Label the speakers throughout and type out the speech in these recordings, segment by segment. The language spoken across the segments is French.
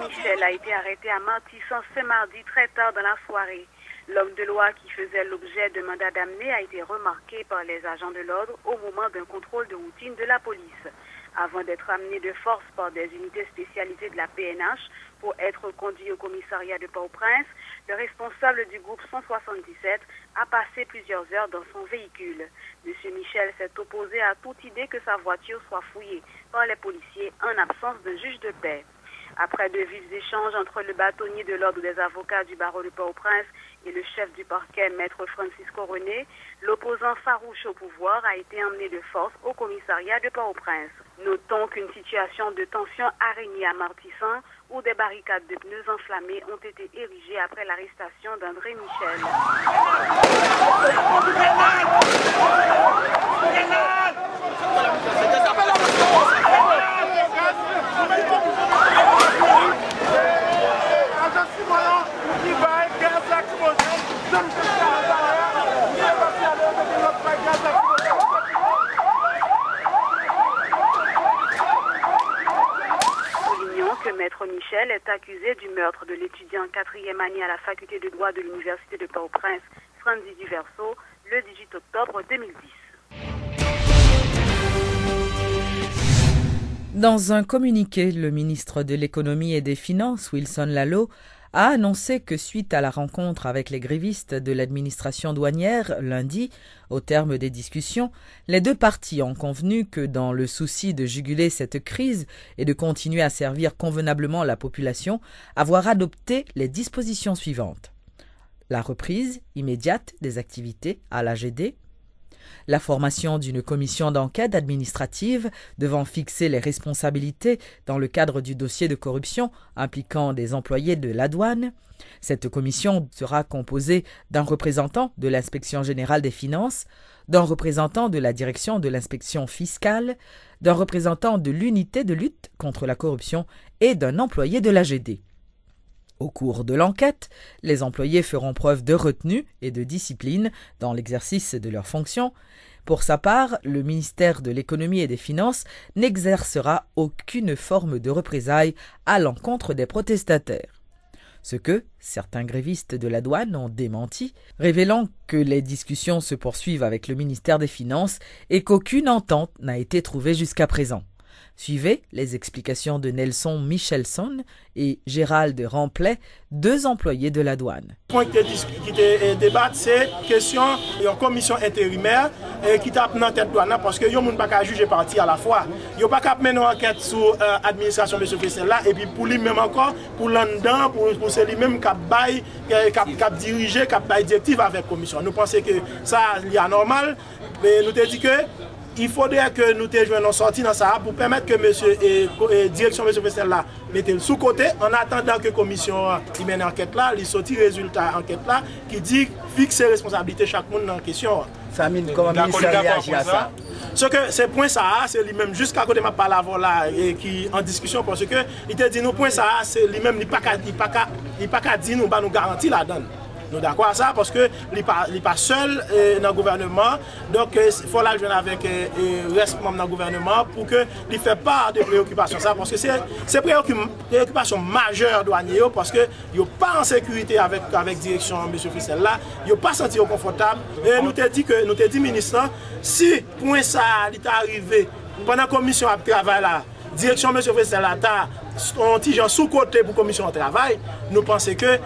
Speaker 1: Michel a été arrêté à Martissan ce mardi très tard dans la soirée. L'homme de loi qui faisait l'objet de mandat d'amener a été remarqué par les agents de l'ordre au moment d'un contrôle de routine de la police. Avant d'être amené de force par des unités spécialisées de la PNH pour être conduit au commissariat de Port-au-Prince, le responsable du groupe 177 a passé plusieurs heures dans son véhicule. Monsieur Michel s'est opposé à toute idée que sa voiture soit fouillée par les policiers en absence de juge de paix. Après de vifs échanges entre le bâtonnier de l'ordre des avocats du barreau de Port-au-Prince et le chef du parquet, maître Francisco René, l'opposant farouche au pouvoir a été emmené de force au commissariat de Port-au-Prince. Notons qu'une situation de tension a régné à Martissan, où des barricades de pneus enflammés ont été érigées après l'arrestation d'André Michel. Que Maître Michel est accusé du meurtre de l'étudiant en 4e année à la faculté de droit de l'université de Port-au-Prince, Franzi Duverso, le 18 octobre 2010.
Speaker 2: Dans un communiqué, le ministre de l'Économie et des Finances, Wilson Lalot, a annoncé que suite à la rencontre avec les grévistes de l'administration douanière lundi, au terme des discussions, les deux parties ont convenu que dans le souci de juguler cette crise et de continuer à servir convenablement la population, avoir adopté les dispositions suivantes. La reprise immédiate des activités à l'AGD, la formation d'une commission d'enquête administrative devant fixer les responsabilités dans le cadre du dossier de corruption impliquant des employés de la douane. Cette commission sera composée d'un représentant de l'Inspection générale des finances, d'un représentant de la direction de l'inspection fiscale, d'un représentant de l'unité de lutte contre la corruption et d'un employé de l'AGD. Au cours de l'enquête, les employés feront preuve de retenue et de discipline dans l'exercice de leurs fonctions. Pour sa part, le ministère de l'Économie et des Finances n'exercera aucune forme de représailles à l'encontre des protestataires. Ce que certains grévistes de la douane ont démenti, révélant que les discussions se poursuivent avec le ministère des Finances et qu'aucune entente n'a été trouvée jusqu'à présent. Suivez les explications de Nelson Michelson et Gérald Ramplet, deux employés de la douane.
Speaker 3: Le point qui débat, c'est la question de commission intérimaire qui tape dans la tête douane parce que les gens ne peuvent pas juger parti à la fois. Ils ne peuvent pas mener une enquête sur l'administration de ce Fessel-là et puis pour lui-même encore, pour l'endant, pour c'est lui-même qui a dirigé, qui a directive avec la commission. Nous pensons que ça est anormal, mais nous avons dit que il faudrait que nous te sorti dans ça pour permettre que monsieur et direction monsieur Fessel là mette le sous côté en attendant que la commission qui mène l'enquête là, il sorti résultat enquête là qui dit fixe les responsabilités chaque monde en question.
Speaker 4: Ça mine comment ministère réagit à ça.
Speaker 3: Ce que ce point ça c'est lui-même jusqu'à côté ma parole avant là et qui en discussion parce que il te dit nous point ça c'est lui-même il pas qu'à dire nous pas nous garantir là-dedans. Nous d'accord à ça parce que il pas seul dans le gouvernement, donc il faut la joindre avec le reste membre dans le gouvernement pour que il fait part de préoccupations ça parce que c'est préoccupation majeure douanier parce que il pas en sécurité avec direction monsieur Fissel là, il pas senti confortable et nous te dit ministre si point ça est arrivé pendant la commission de travail là, direction monsieur Fissel là on petit gens sous côté pour commission de travail, nous pensons que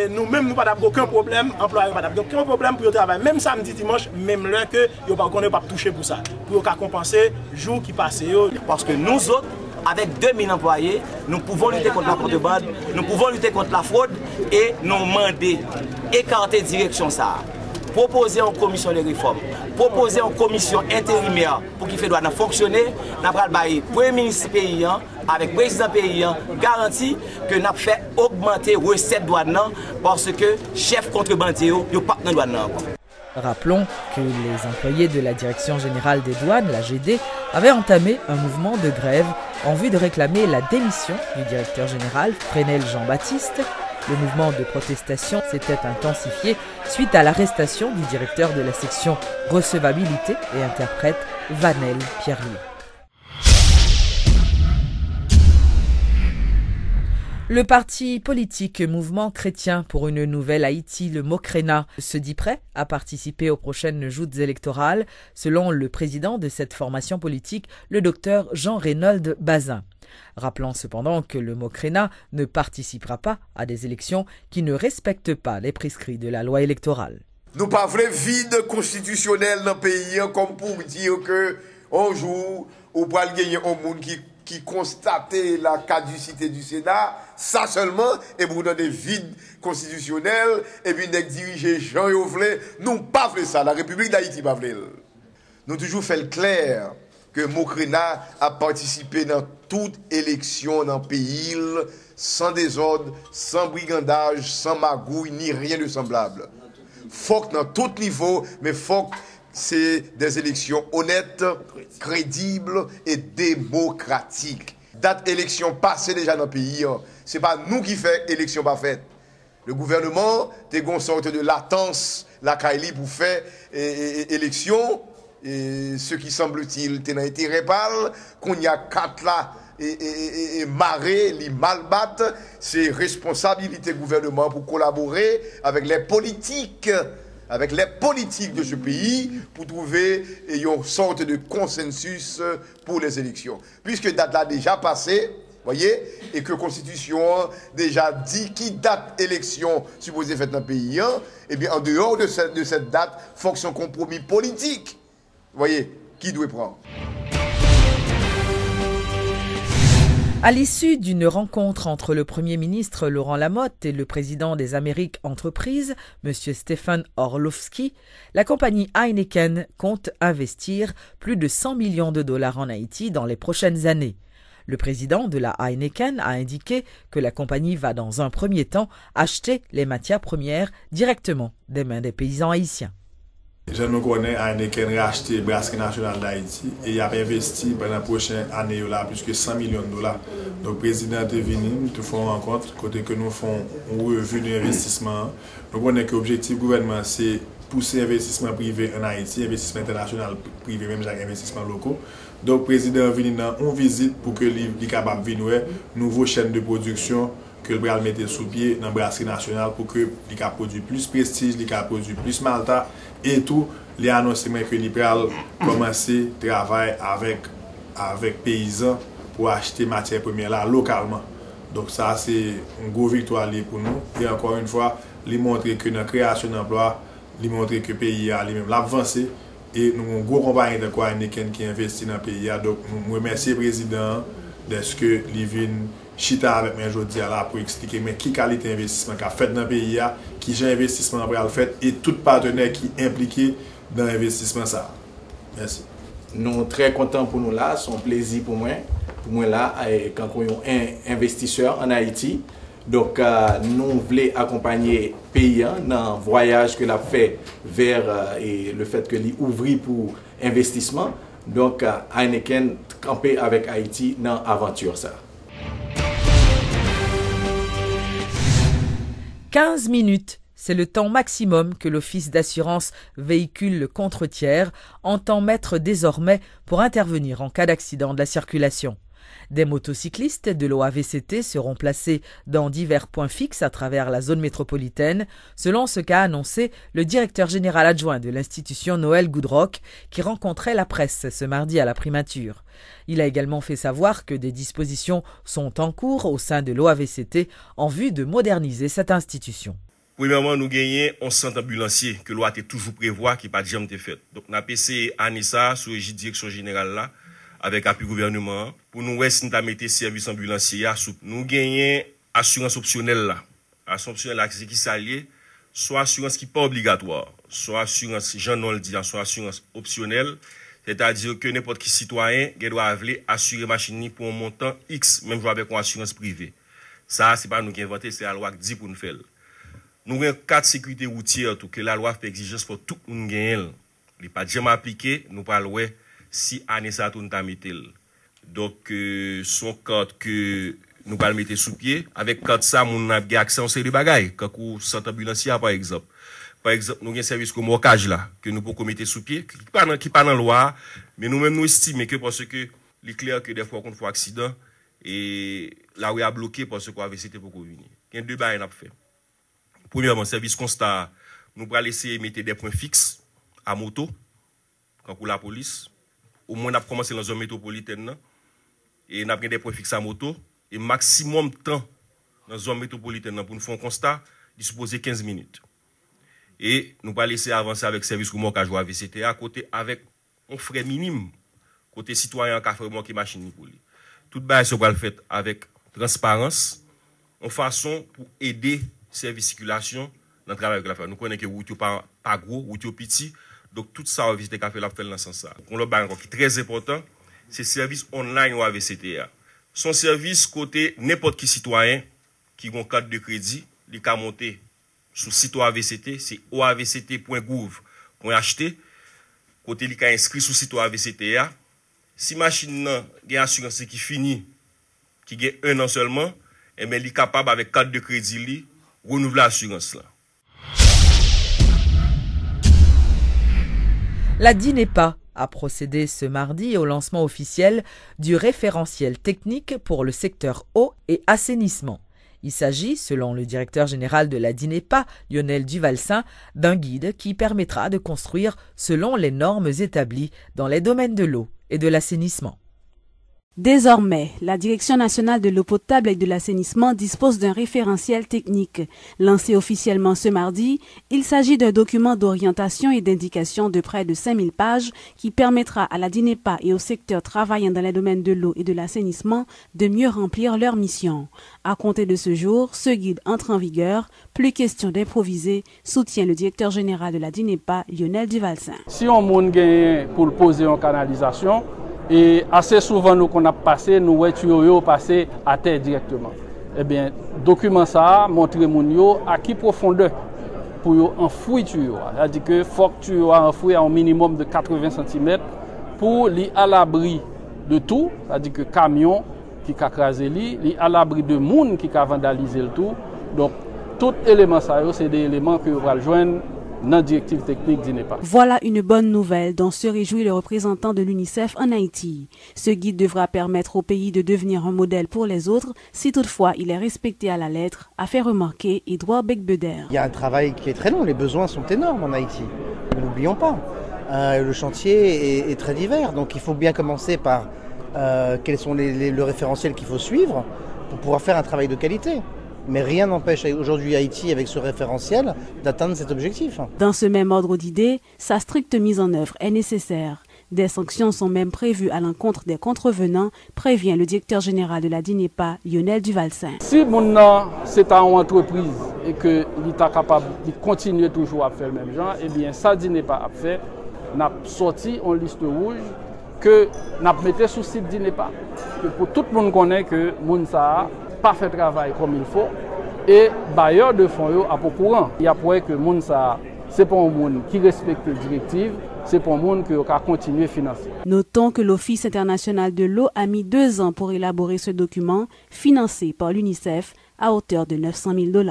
Speaker 3: nous-mêmes nous pas aucun problème, employés pas aucun problème pour le travail, même samedi dimanche, même l'heure que yo pas qu'on pas toucher pour ça, pour compenser jour qui passent
Speaker 4: parce que nous autres avec 2000 employés, nous pouvons lutter contre la contrebande, nous pouvons lutter contre la fraude et nous demander écarter direction ça. Proposer en commission de réforme, proposer en commission intérimaire pour qu'il fait douane fonctionner, nous avons le premier ministre paysan avec le président paysan garanti que nous avons fait augmenter les recettes douane parce que chef contrebandier n'est pas dans la douane.
Speaker 2: Rappelons que les employés de la Direction générale des douanes, la GD, avaient entamé un mouvement de grève en vue de réclamer la démission du directeur général, Fresnel Jean-Baptiste. Le mouvement de protestation s'était intensifié suite à l'arrestation du directeur de la section recevabilité et interprète Vanel Pierlier. Le parti politique Mouvement chrétien pour une nouvelle Haïti, le MOCRENA, se dit prêt à participer aux prochaines joutes électorales, selon le président de cette formation politique, le docteur Jean-Reynold Bazin. Rappelons cependant que le MOCRENA ne participera pas à des élections qui ne respectent pas les prescrits de la loi électorale.
Speaker 5: Nous ne parlons pas vide constitutionnel dans le pays comme pour dire que un jour, on va gagner un monde qui constate la caducité du Sénat, ça seulement, et pour donner des vides constitutionnels, et puis nous diriger Jean Yovlé, nous pas fait ça, la République d'Haïti pas fait. Nous toujours fait le clair que MOCRENA a participé dans toute élection dans le pays, sans désordre, sans brigandage, sans magouille, ni rien de semblable. Faut que dans tout niveau, mais faut que c'est des élections honnêtes, crédibles et démocratiques. Date élection passée déjà dans le pays, c'est pas nous qui faisons élection pas faite. Le gouvernement a une sorte de latence, la Kaili pour faire élection, et ce qui semble-t-il n'a été répal, qu'on y a 4 là, et marrer, les malbattre, c'est responsabilité du gouvernement pour collaborer avec les politiques de ce pays pour trouver une sorte de consensus pour les élections. Puisque date là déjà passée, voyez, et que la Constitution déjà dit qui date élection supposée faite dans le pays, et bien en dehors de cette date, il faut que son compromis politique, voyez, qui doit prendre.
Speaker 2: À l'issue d'une rencontre entre le Premier ministre Laurent Lamotte et le président des Amériques Entreprises, M. Stephen Orlovsky, la compagnie Heineken compte investir plus de 100 millions de dollars en Haïti dans les prochaines années. Le président de la Heineken a indiqué que la compagnie va dans un premier temps acheter les matières premières directement des mains des paysans haïtiens.
Speaker 6: Je nous connais, Heineken a racheté Brasserie Nationale d'Haïti et il a investi pendant la prochaine année là, plus que 100 millions de dollars. Donc le président est venu, nous faisons une rencontre, côté que nous faisons une revue d'investissement. Nous connaissons que l'objectif du gouvernement, c'est pousser l'investissement privé en Haïti, investissement international privé, même avec investissement locaux. Donc le président est venu dans une visite pour que il soit capable de venir une nouvelle chaîne de production que le bras mettre sous pied dans la Brasserie Nationale pour que il puisse produire plus prestige, il puisse produire plus malta et tout, les annoncements que il peut commencer à travailler avec paysans pour acheter matières premières là localement. Donc ça c'est une grosse victoire pour nous et encore une fois, il montre que dans la création d'emplois, il montre que le pays a lui-même l'avancé et nous avons une grosse compagnie de quoi qui investit dans le pays. Donc nous remercions le président de ce que il vient chita avec moi aujourd'hui pour expliquer mais qui qualité d'investissement qu'a fait dans le pays, qui j'ai investissement pour fait et tout partenaire qui est impliqué dans l'investissement ça. Merci.
Speaker 7: Nous sommes très contents pour nous là, c'est un plaisir pour moi là quand on est un investisseur en Haïti. Donc nous voulons accompagner le pays dans le voyage que l'a fait vers et le fait que l'ouvrit pour investissement. Donc Heineken camper avec Haïti dans l'aventure ça.
Speaker 2: 15 minutes, c'est le temps maximum que l'Office d'assurance véhicule contre tiers entend mettre désormais pour intervenir en cas d'accident de la circulation. Des motocyclistes de l'OAVCT seront placés dans divers points fixes à travers la zone métropolitaine, selon ce qu'a annoncé le directeur général adjoint de l'institution Noël Goudrock, qui rencontrait la presse ce mardi à la primature. Il a également fait savoir que des dispositions sont en cours au sein de l'OAVCT en vue de moderniser cette institution.
Speaker 8: Premièrement, nous gagnons un centre ambulancier que loi toujours prévoit qui pas jamais été fait. Donc, nous avons passé Anissa sous l'égide direction générale là, avec appui gouvernement, pour nous mettre service ambulancier à sous. Nous gagnons assurance optionnelle là. Assurance optionnelle là, c'est qui s'allie, soit assurance qui pas obligatoire, soit assurance, Jean-Noël le dit, soit assurance optionnelle. C'est-à-dire que n'importe qui citoyen doit assurer machine pour un montant X, même avec une assurance privée. Ça, c'est pas nous qui inventons, c'est la loi qui dit pour nous faire. Nous avons 4 sécurités routières que la loi fait exigence pour tout le monde gagner. Il n'est pas jamais appliqué, nous parlons si Anessa tout nous mettre. Donc, son code que nous allons mettre sous pied, avec code ça, nous avons accès à une série de bagailles, comme le centre ambulancier par exemple. Par exemple, nous avons un service comme mocage là, que nous pouvons mettre sous pied, qui n'est pas dans la loi, mais nous-mêmes nous estimons que parce que, il est clair que des fois, quand on fait accident, et la rue a bloqué parce que AVCT pour venir. Il y a deux bails à faire. Premièrement, service constat, nous allons essayer de mettre des points fixes à moto, quand pour la police. Au moins, on a commencé dans la zone métropolitaine, et on a des points fixes à moto, et maximum temps dans la zone métropolitaine pour nous faire un constat, disposer 15 minutes. Et nous allons laisser avancer avec service remorquage ou AVCT à côté avec un frais minime, côté citoyen qui a fait remorquer machine pour lui. Tout le se va le faire avec transparence, en façon pour aider service circulation dans le travail avec la faire. Nous connaissons que route pas gros, route petit, donc tout ça AVCT a fait la faire dans ce sens. On le bat encore qui est très important, c'est service online ou AVCT. Son service côté n'importe qui citoyen qui a un carte de crédit, il a monté sur le site AVCT, c'est oavct.gouv.ht. Côté il a inscrit sur le site AVCT. Si machine a une assurance qui finit, qui a 1 an seulement, et bien, il est capable avec carte de crédit, renouveler l'assurance là.
Speaker 2: La DINEPA a procédé ce mardi au lancement officiel du référentiel technique pour le secteur eau et assainissement. Il s'agit, selon le directeur général de la DINEPA, Lionel Duvalsin, d'un guide qui permettra de construire selon les normes établies dans les domaines de l'eau et de l'assainissement.
Speaker 9: Désormais, la Direction nationale de l'eau potable et de l'assainissement dispose d'un référentiel technique. Lancé officiellement ce mardi, il s'agit d'un document d'orientation et d'indication de près de 5000 pages qui permettra à la DINEPA et au secteur travaillant dans les domaines de l'eau et de l'assainissement de mieux remplir leur mission. À compter de ce jour, ce guide entre en vigueur. Plus question d'improviser, soutient le directeur général de la DINEPA, Lionel Duvalsin.
Speaker 10: Si on a gagné pour le poser en canalisation, et assez souvent, nous qu'on a passé, nous voyons passer à terre directement. Eh bien, document ça, montrer à qui profondeur pour enfouir tuyau. C'est-à-dire que faut que tu enfouir à un minimum de 80 cm pour aller à l'abri de tout. C'est-à-dire que camion qui a crasé lui, à l'abri de monde qui a vandalisé le tout. Donc, tout élément ça, c'est des éléments que vous allez joindre dans la directive technique DINEPA.
Speaker 9: Voilà une bonne nouvelle dont se réjouit le représentant de l'UNICEF en Haïti. Ce guide devra permettre au pays de devenir un modèle pour les autres, si toutefois il est respecté à la lettre, a fait remarquer Edouard Becbeder.
Speaker 11: Il y a un travail qui est très long, les besoins sont énormes en Haïti, ne l'oublions pas. Le chantier est très divers, donc il faut bien commencer par quels sont le référentiel qu'il faut suivre pour pouvoir faire un travail de qualité. Mais rien n'empêche aujourd'hui Haïti, avec ce référentiel, d'atteindre cet objectif.
Speaker 9: Dans ce même ordre d'idées, sa stricte mise en œuvre est nécessaire. Des sanctions sont même prévues à l'encontre des contrevenants, prévient le directeur général de la DINEPA, Lionel Duvalsin.
Speaker 10: Si c'est une entreprise et que l'État est capable de continuer toujours à faire le même genre, eh bien ça DINEPA a fait, on a sorti en liste rouge que on a mis sur le site DINEPA. Que pour tout le monde connaît que Mounsa pas fait travail comme il faut et bailleurs de fonds à pour courant. Il y a pour que monde ça c'est pas un monde qui respecte les directives, c'est pas un monde qui va continuer à financer.
Speaker 9: Notons que l'Office international de l'eau a mis 2 ans pour élaborer ce document financé par l'UNICEF à hauteur de $900 000.